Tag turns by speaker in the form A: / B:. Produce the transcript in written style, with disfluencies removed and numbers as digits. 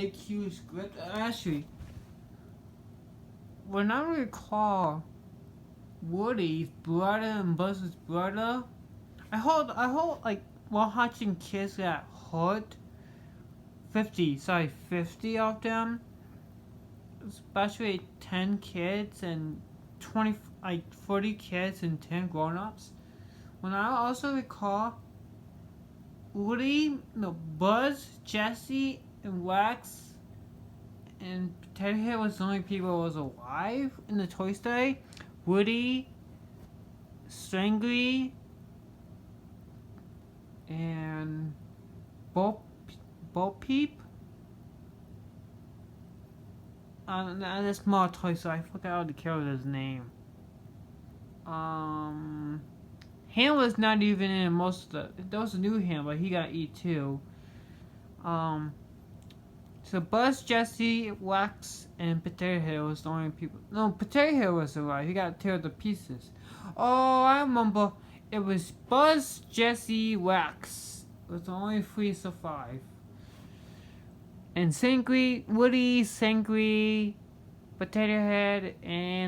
A: big, huge script. Actually, when I recall Woody's brother and Buzz's brother, I hold like 100 kids that hurt 50 of them, especially 10 kids and 20, like 40 kids and 10 grown-ups. When I also recall Woody, no, Buzz, Jesse, and Wax, and Potato Head was the only people who was alive in the Toy Story. Woody, Strangly, and Bo Peep. And a small Toy Story. I forgot the character's name. Han was not even in most of the. There was a new Han, but he got eat too. So Buzz, Jesse, Wax, and Potato Head was the only people. No, Potato Head was alive. He got teared to pieces. Oh, I remember. It was Buzz, Jesse, Wax. It was the only three survive. And Sangry, Woody, Sangry, Potato Head, and